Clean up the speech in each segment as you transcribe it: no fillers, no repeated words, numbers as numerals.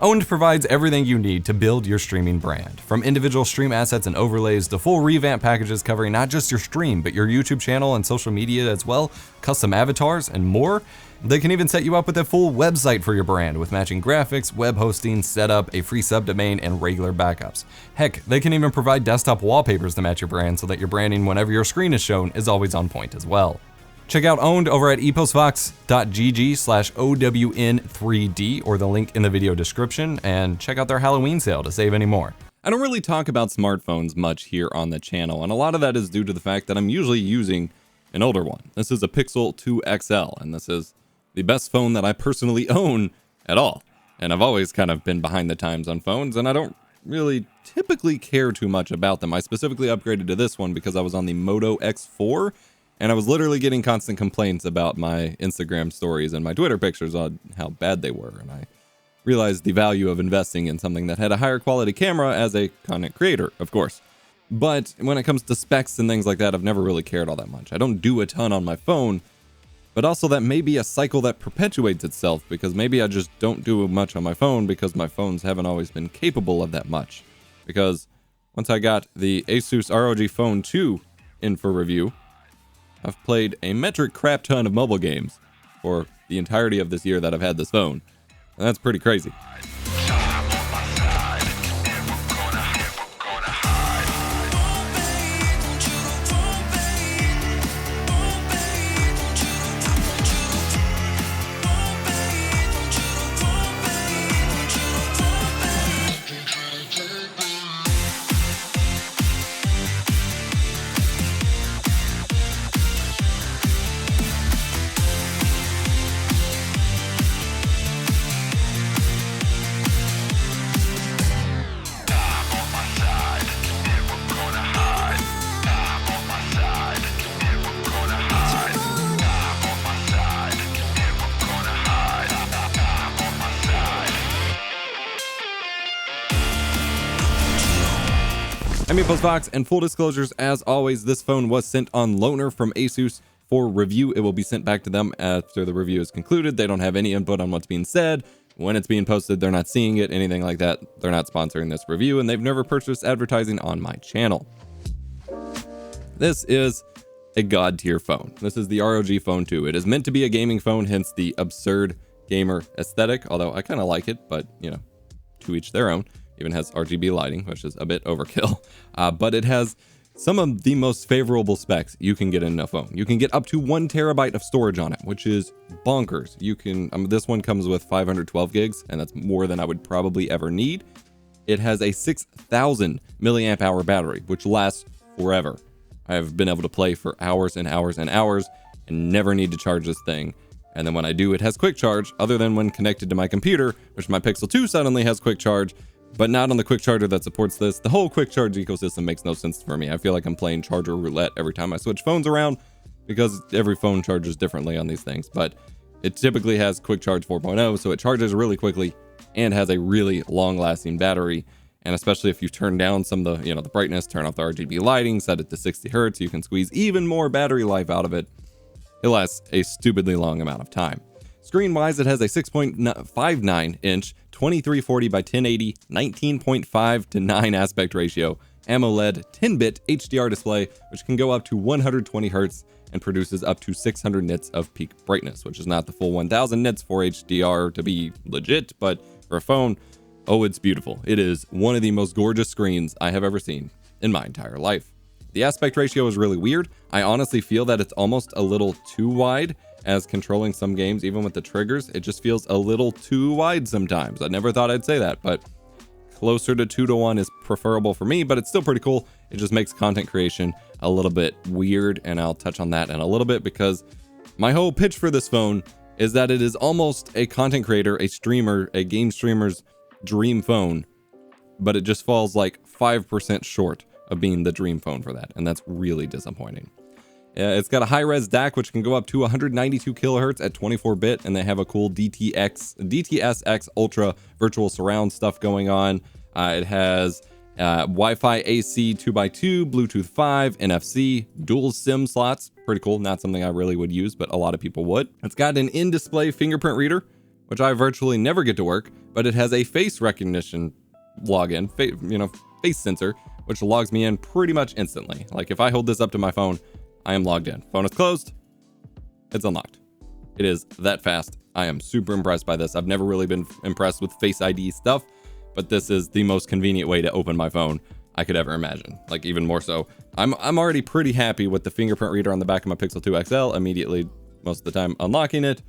Owned provides everything you need to build your streaming brand, from individual stream assets and overlays to full revamp packages covering not just your stream, but your YouTube channel and social media as well, custom avatars, and more. They can even set you up with a full website for your brand with matching graphics, web hosting, setup, a free subdomain, and regular backups. Heck, they can even provide desktop wallpapers to match your brand so that your branding whenever your screen is shown is always on point as well. Check out Owned over at eposvox.gg/OWN3D or the link in the video description, and check out their Halloween sale to save any more. I don't really talk about smartphones much here on the channel, and a lot of that is due to the fact that I'm usually using an older one. This is a Pixel 2 XL, and this is the best phone that I personally own at all. And I've always kind of been behind the times on phones, and I don't really typically care too much about them. I specifically upgraded to this one because I was on the Moto X4, and I was literally getting constant complaints about my Instagram stories and my Twitter pictures on how bad they were. And I realized the value of investing in something that had a higher quality camera as a content creator, of course. But when it comes to specs and things like that, I've never really cared all that much. I don't do a ton on my phone, but also that may be a cycle that perpetuates itself because maybe I just don't do much on my phone because my phones haven't always been capable of that much. Because once I got the ASUS ROG Phone II in for review, I've played a metric crap ton of mobile games for the entirety of this year that I've had this phone, and that's pretty crazy. I'm EposVox, and full disclosures, as always, this phone was sent on loaner from ASUS for review. It will be sent back to them after the review is concluded. They don't have any input on what's being said. When it's being posted, they're not seeing it, anything like that. They're not sponsoring this review, and they've never purchased advertising on my channel. This is a god tier phone. This is the ROG Phone II. It is meant to be a gaming phone, hence the absurd gamer aesthetic, although I kind of like it, but, you know, to each their own. Even has RGB lighting, which is a bit overkill, but it has some of the most favorable specs you can get in a phone. You can get up to 1 terabyte of storage on it, which is bonkers. You can, this one comes with 512 gigs, and that's more than I would probably ever need. It has a 6,000 milliamp hour battery, which lasts forever. I've been able to play for hours and hours and hours and never need to charge this thing. And then when I do, it has quick charge, other than when connected to my computer, which my Pixel 2 suddenly has quick charge, but not on the quick charger that supports this. The whole quick charge ecosystem makes no sense for me. I feel like I'm playing charger roulette every time I switch phones around because every phone charges differently on these things. But it typically has quick charge 4.0, so it charges really quickly and has a really long lasting battery. And especially if you turn down some of the, the brightness, turn off the RGB lighting, set it to 60 hertz, you can squeeze even more battery life out of it. It lasts a stupidly long amount of time. Screen wise, it has a 6.59 inch 2340 by 1080 19.5 to 9 aspect ratio AMOLED 10-bit HDR display, which can go up to 120 hertz and produces up to 600 nits of peak brightness, which is not the full 1000 nits for HDR to be legit, but for a phone, oh, it's beautiful. It is one of the most gorgeous screens I have ever seen in my entire life. The aspect ratio is really weird. I honestly feel that it's almost a little too wide, as controlling some games, even with the triggers, it just feels a little too wide sometimes. I never thought I'd say that, but closer to 2:1 is preferable for me, but it's still pretty cool. It just makes content creation a little bit weird, and I'll touch on that in a little bit because my whole pitch for this phone is that it is almost a content creator, a streamer, a game streamer's dream phone, but it just falls like 5% short of being the dream phone for that, and that's really disappointing. It's got a high-res DAC, which can go up to 192 kilohertz at 24-bit, and they have a cool DTS:X Ultra virtual surround stuff going on. It has Wi-Fi AC 2x2, Bluetooth 5, NFC, dual SIM slots. Pretty cool. Not something I really would use, but a lot of people would. It's got an in-display fingerprint reader, which I virtually never get to work, but it has a face recognition login, face sensor, which logs me in pretty much instantly. Like if I hold this up to my phone, I am logged in. Phone is closed, it's unlocked. It is that fast. I am super impressed by this. I've never really been impressed with Face ID stuff, but this is the most convenient way to open my phone I could ever imagine. Like even more so. I'm already pretty happy with the fingerprint reader on the back of my Pixel 2 XL, immediately most of the time unlocking it.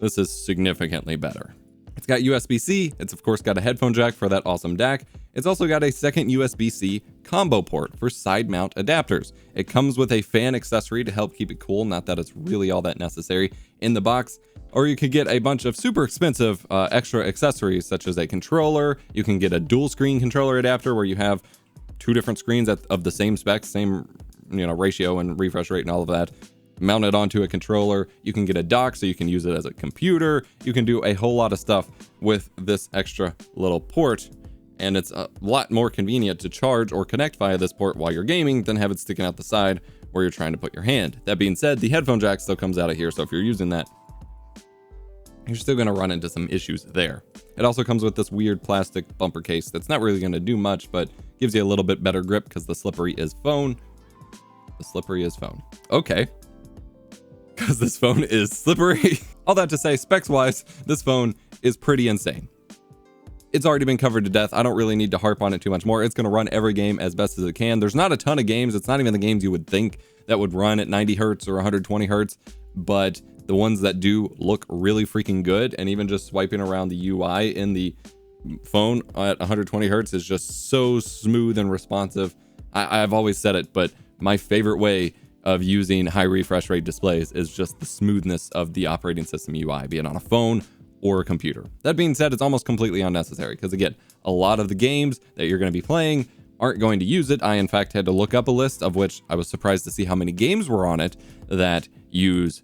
This is significantly better. It's got USB-C. It's of course got a headphone jack for that awesome DAC. It's also got a second USB-C combo port for side mount adapters. It comes with a fan accessory to help keep it cool, not that it's really all that necessary in the box. Or you could get a bunch of super expensive extra accessories such as a controller. You can get a dual screen controller adapter where you have two different screens of the same specs, same ratio and refresh rate and all of that, mounted onto a controller. You can get a dock so you can use it as a computer. You can do a whole lot of stuff with this extra little port, and it's a lot more convenient to charge or connect via this port while you're gaming than have it sticking out the side where you're trying to put your hand. That being said, the headphone jack still comes out of here, so if you're using that, you're still going to run into some issues there. It also comes with this weird plastic bumper case that's not really going to do much, but gives you a little bit better grip because the slippery is phone. The slippery is phone. Okay. Because this phone is slippery. All that to say, specs wise, this phone is pretty insane. It's already been covered to death. I don't really need to harp on it too much more. It's going to run every game as best as it can. There's not a ton of games. It's not even the games you would think that would run at 90 hertz or 120 hertz, but the ones that do look really freaking good. And even just swiping around the UI in the phone at 120 hertz is just so smooth and responsive. I've always said it, but my favorite way of using high refresh rate displays is just the smoothness of the operating system UI, be it on a phone or a computer. That being said, it's almost completely unnecessary because again, a lot of the games that you're going to be playing aren't going to use it. I in fact had to look up a list, of which I was surprised to see how many games were on it that use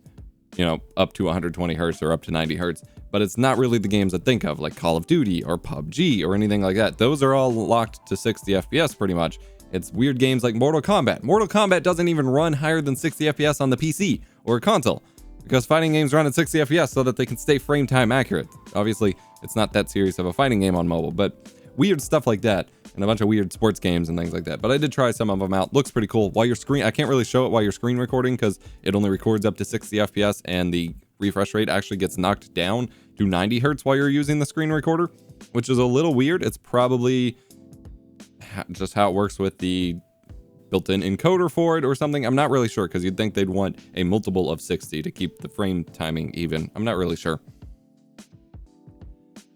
up to 120 hertz or up to 90 hertz, but it's not really the games I think of, like Call of Duty or PUBG or anything like that. Those are all locked to 60 FPS pretty much. It's weird games like Mortal Kombat. Mortal Kombat doesn't even run higher than 60 FPS on the PC or console because fighting games run at 60 FPS so that they can stay frame time accurate. Obviously, it's not that serious of a fighting game on mobile, but weird stuff like that and a bunch of weird sports games and things like that. But I did try some of them out. Looks pretty cool. While you're I can't really show it while you're screen recording because it only records up to 60 FPS and the refresh rate actually gets knocked down to 90 hertz while you're using the screen recorder, which is a little weird. It's probably just how it works with the built-in encoder for it or something. I'm not really sure because you'd think they'd want a multiple of 60 to keep the frame timing even. I'm not really sure.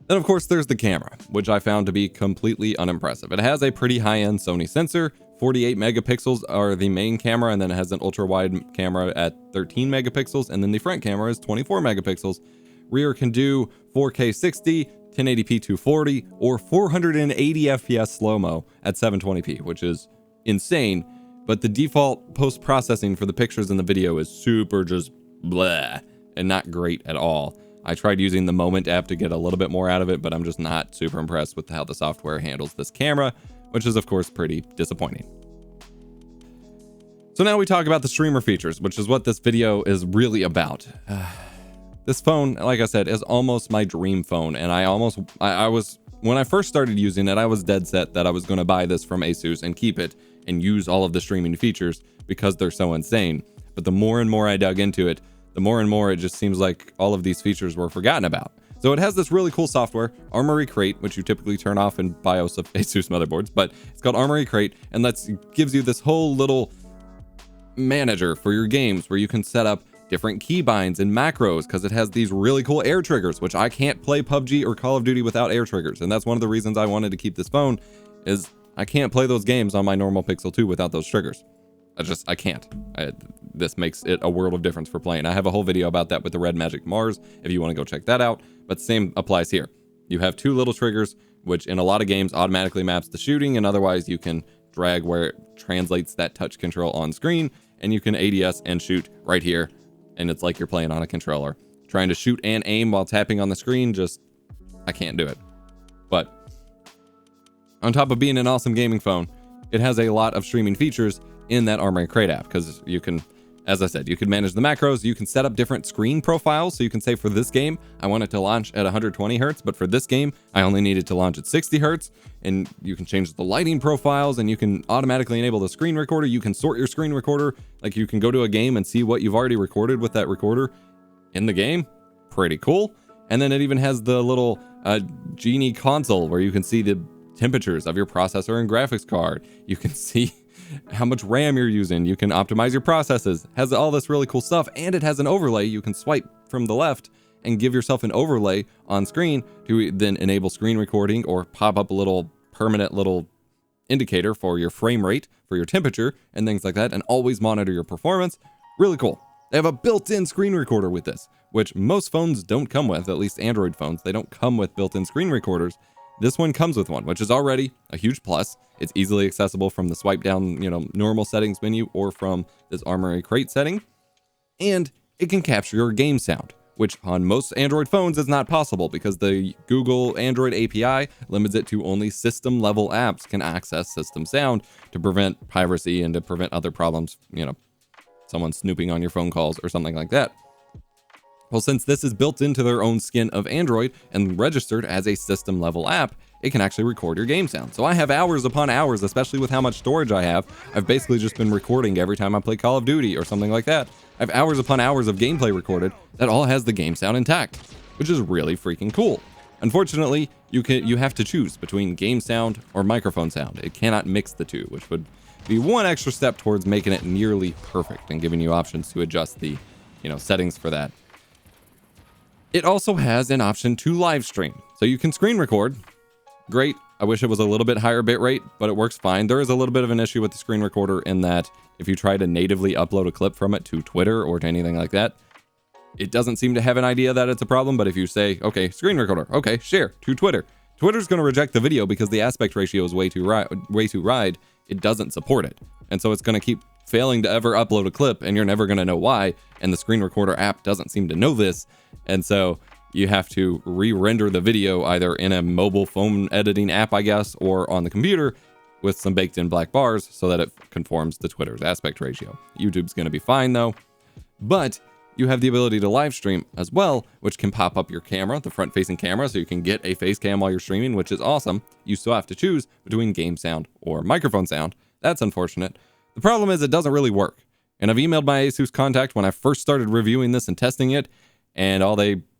Then of course there's the camera, which I found to be completely unimpressive. It has a pretty high-end Sony sensor. 48 megapixels are the main camera, and then it has an ultra-wide camera at 13 megapixels, and then the front camera is 24 megapixels. Rear can do 4K 60, 1080p 240, or 480 FPS slow-mo at 720p, which is insane, but the default post-processing for the pictures in the video is super just blah and not great at all. I tried using the Moment app to get a little bit more out of it, but I'm just not super impressed with how the software handles this camera, which is of course pretty disappointing. So now we talk about the streamer features, which is what this video is really about. This phone, like I said, is almost my dream phone, and I was, when I first started using it, I was dead set that I was going to buy this from ASUS and keep it and use all of the streaming features because they're so insane. But the more and more I dug into it, the more and more it just seems like all of these features were forgotten about. So it has this really cool software, Armory Crate, which you typically turn off in BIOS of ASUS motherboards, but it's called Armory Crate, and gives you this whole little manager for your games where you can set up different keybinds and macros because it has these really cool air triggers, which I can't play PUBG or Call of Duty without air triggers. And that's one of the reasons I wanted to keep this phone is I can't play those games on my normal Pixel 2 without those triggers. I can't. This makes it a world of difference for playing. I have a whole video about that with the Red Magic Mars if you want to go check that out, but same applies here. You have two little triggers, which in a lot of games automatically maps the shooting, and otherwise you can drag where it translates that touch control on screen, and you can ADS and shoot right here, and it's like you're playing on a controller. Trying to shoot and aim while tapping on the screen, I can't do it. But on top of being an awesome gaming phone, it has a lot of streaming features in that Armory Crate app, because you can as I said, you can manage the macros. You can set up different screen profiles. So you can say for this game, I want it to launch at 120 hertz, but for this game, I only need it to launch at 60 hertz. And you can change the lighting profiles, and you can automatically enable the screen recorder. You can sort your screen recorder. Like, you can go to a game and see what you've already recorded with that recorder in the game. Pretty cool. And then it even has the little Genie console where you can see the temperatures of your processor and graphics card. You can see how much RAM you're using. You can optimize your processes. Has all this really cool stuff, and it has an overlay. You can swipe from the left and give yourself an overlay on screen to then enable screen recording, or pop up a little permanent little indicator for your frame rate, for your temperature, and things like that, and always monitor your performance. Really cool. They have a built-in screen recorder with this, which most phones don't come with, at least Android phones. They don't come with built-in screen recorders. This one comes with one, which is already a huge plus. It's easily accessible from the swipe down, normal settings menu, or from this Armory Crate setting. And it can capture your game sound, which on most Android phones is not possible because the Google Android API limits it to only system level apps can access system sound to prevent piracy and to prevent other problems, someone snooping on your phone calls or something like that. Well, since this is built into their own skin of Android and registered as a system level app, it can actually record your game sound. So I have hours upon hours, especially with how much storage I have. I've basically just been recording every time I play Call of Duty or something like that. I have hours upon hours of gameplay recorded that all has the game sound intact, which is really freaking cool. Unfortunately, you have to choose between game sound or microphone sound. It cannot mix the two, which would be one extra step towards making it nearly perfect and giving you options to adjust the, settings for that. It also has an option to live stream. So you can screen record. Great. I wish it was a little bit higher bitrate, but it works fine. There is a little bit of an issue with the screen recorder in that if you try to natively upload a clip from it to Twitter or to anything like that, it doesn't seem to have an idea that it's a problem. But if you say, okay, screen recorder, okay, share to Twitter, Twitter's going to reject the video because the aspect ratio is way too wide. It doesn't support it. And so it's going to keep failing to ever upload a clip, and you're never going to know why. And the screen recorder app doesn't seem to know this. And so you have to re-render the video either in a mobile phone editing app, I guess, or on the computer with some baked in black bars so that it conforms to Twitter's aspect ratio. YouTube's going to be fine though. But you have the ability to live stream as well, which can pop up your camera, the front facing camera, so you can get a face cam while you're streaming, which is awesome. You still have to choose between game sound or microphone sound. That's unfortunate. The problem is it doesn't really work. And I've emailed my ASUS contact when I first started reviewing this and testing it, and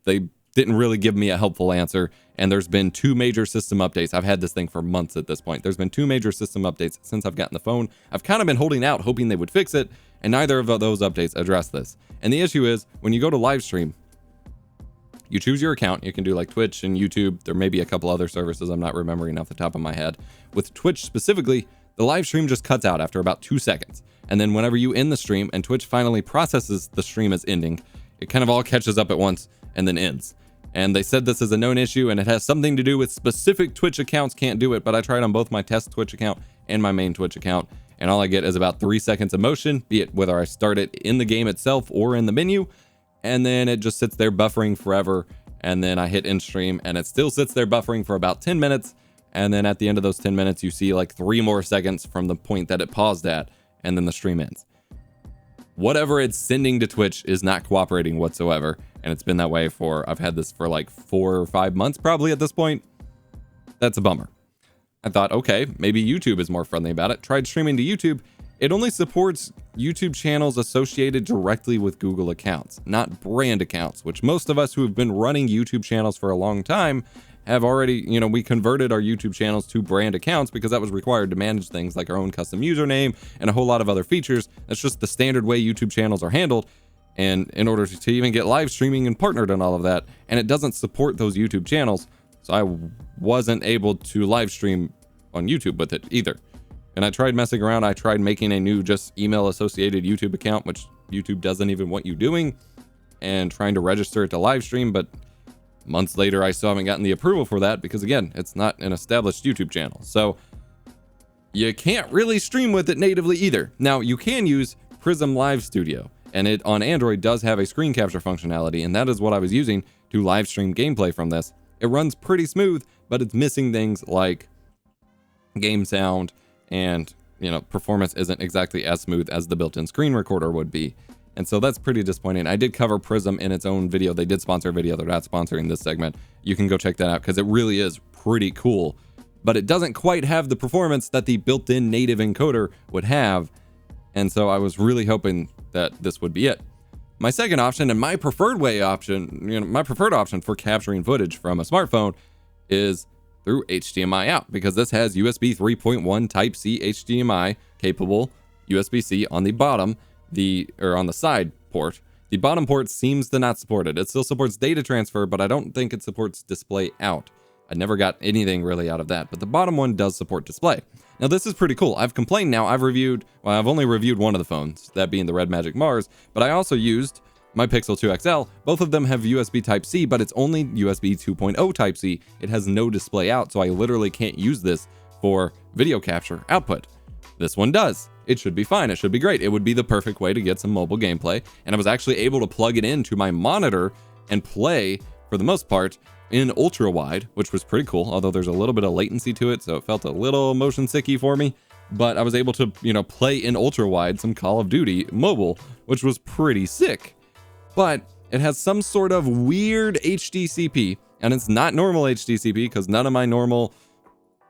they didn't really give me a helpful answer. And there's been 2 major system updates. I've had this thing for months at this point. There's been 2 major system updates since I've gotten the phone. I've kind of been holding out, hoping they would fix it, and neither of those updates address this. And the issue is, when you go to live stream, you choose your account. You can do like Twitch and YouTube. There may be a couple other services I'm not remembering off the top of my head. With Twitch specifically, the live stream just cuts out after about 2 seconds. And then whenever you end the stream and Twitch finally processes the stream as ending, it kind of all catches up at once and then ends. And they said this is a known issue, and it has something to do with specific Twitch accounts can't do it, but I tried on both my test Twitch account and my main Twitch account, and all I get is about 3 seconds of motion, be it whether I start it in the game itself or in the menu, and then it just sits there buffering forever, and then I hit end stream, and it still sits there buffering for about 10 minutes, and then at the end of those 10 minutes, you see like 3 more seconds from the point that it paused at, and then the stream ends. Whatever it's sending to Twitch is not cooperating whatsoever. And it's been that way I've had this for like 4 or 5 months probably at this point. That's a bummer. I thought, okay, maybe YouTube is more friendly about it. Tried streaming to YouTube. It only supports YouTube channels associated directly with Google accounts, not brand accounts, which most of us who have been running YouTube channels for a long time have already, we converted our YouTube channels to brand accounts because that was required to manage things like our own custom username and a whole lot of other features. That's just the standard way YouTube channels are handled. And in order to even get live streaming and partnered and all of that, and it doesn't support those YouTube channels, so I wasn't able to live stream on YouTube with it either. And I tried messing around. I tried making a new just email associated YouTube account, which YouTube doesn't even want you doing, and trying to register it to live stream, but months later I still haven't gotten the approval for that because again, it's not an established YouTube channel. So you can't really stream with it natively either. Now you can use Prism Live Studio, and it on Android does have a screen capture functionality, and that is what I was using to live stream gameplay from this. It runs pretty smooth, but it's missing things like game sound, and performance isn't exactly as smooth as the built-in screen recorder would be. And so that's pretty disappointing. I did cover Prism in its own video. They did sponsor a video. They're not sponsoring this segment. You can go check that out because it really is pretty cool. But it doesn't quite have the performance that the built-in native encoder would have. And so I was really hoping that this would be it. My second option and my preferred my preferred option for capturing footage from a smartphone is through HDMI out, because this has USB 3.1 Type-C HDMI capable USB-C on the bottom, on the side port. The bottom port seems to not support it. It still supports data transfer, but I don't think it supports display out. I never got anything really out of that, but the bottom one does support display. Now this is pretty cool. I've complained now. I've only reviewed one of the phones, that being the Red Magic Mars, but I also used my Pixel 2 XL. Both of them have USB Type-C, but it's only USB 2.0 Type-C. It has no display out, so I literally can't use this for video capture output. This one does. It should be fine. It should be great. It would be the perfect way to get some mobile gameplay, and I was actually able to plug it into my monitor and play, for the most part, in ultra wide, which was pretty cool, although there's a little bit of latency to it, so it felt a little motion sicky for me. But I was able to, play in ultra wide some Call of Duty mobile, which was pretty sick. But it has some sort of weird HDCP, and it's not normal HDCP because none of my normal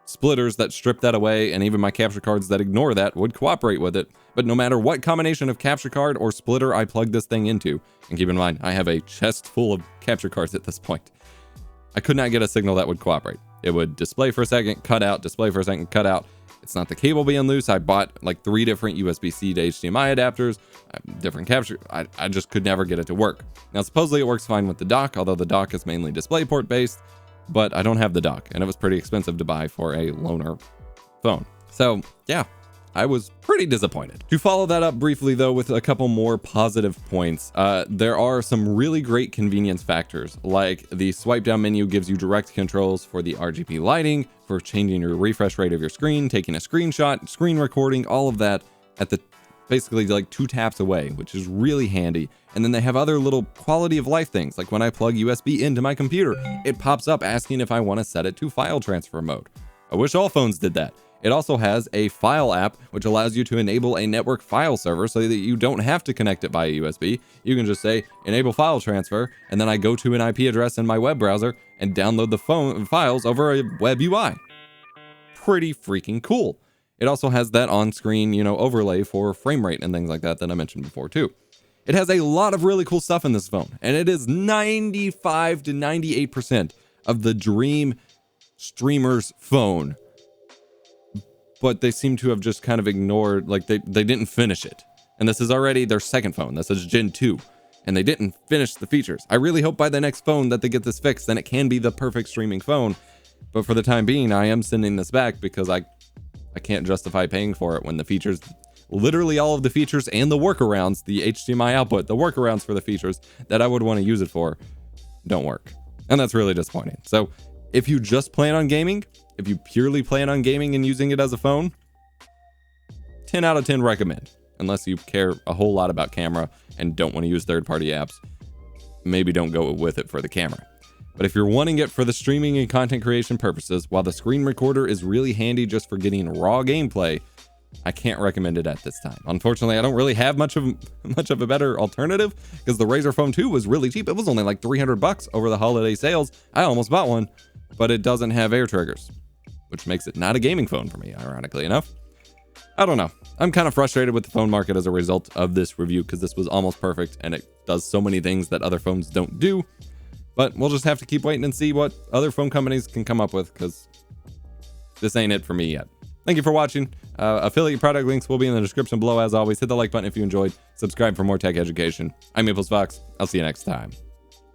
splitters that strip that away and even my capture cards that ignore that would cooperate with it. But no matter what combination of capture card or splitter I plug this thing into, and keep in mind, I have a chest full of capture cards at this point, I could not get a signal that would cooperate. It would display for a second, cut out, display for a second, cut out. It's not the cable being loose. I bought like 3 different USB-C to HDMI adapters, different capture. I just could never get it to work. Now, supposedly it works fine with the dock, although the dock is mainly DisplayPort based, but I don't have the dock, and it was pretty expensive to buy for a loaner phone. So yeah, I was pretty disappointed. To follow that up briefly though with a couple more positive points, there are some really great convenience factors, like the swipe down menu gives you direct controls for the RGB lighting, for changing your refresh rate of your screen, taking a screenshot, screen recording, all of that at the basically like 2 taps away, which is really handy. And then they have other little quality of life things, like when I plug USB into my computer, it pops up asking if I want to set it to file transfer mode. I wish all phones did that. It also has a file app, which allows you to enable a network file server so that you don't have to connect it via USB. You can just say, enable file transfer, and then I go to an IP address in my web browser and download the phone files over a web UI. Pretty freaking cool. It also has that on-screen, overlay for frame rate and things like that I mentioned before too. It has a lot of really cool stuff in this phone, and it is 95 to 98% of the dream streamer's phone. But they seem to have just kind of ignored, like they didn't finish it. And this is already their second phone. This is Gen 2. And they didn't finish the features. I really hope by the next phone that they get this fixed, then it can be the perfect streaming phone. But for the time being, I am sending this back because I can't justify paying for it when the features, literally all of the features and the workarounds, the HDMI output, the workarounds for the features that I would want to use it for, don't work. And that's really disappointing. So if you just plan on gaming, if you purely plan on gaming and using it as a phone, 10 out of 10 recommend. Unless you care a whole lot about camera and don't want to use third-party apps, maybe don't go with it for the camera. But if you're wanting it for the streaming and content creation purposes, while the screen recorder is really handy just for getting raw gameplay, I can't recommend it at this time. Unfortunately, I don't really have much of a better alternative because the Razer Phone 2 was really cheap. It was only like $300 over the holiday sales. I almost bought one, but it doesn't have air triggers, which makes it not a gaming phone for me, ironically enough. I don't know. I'm kind of frustrated with the phone market as a result of this review because this was almost perfect and it does so many things that other phones don't do. But we'll just have to keep waiting and see what other phone companies can come up with because this ain't it for me yet. Thank you for watching. Affiliate product links will be in the description below as always. Hit the like button if you enjoyed. Subscribe for more tech education. I'm EposVox. I'll see you next time.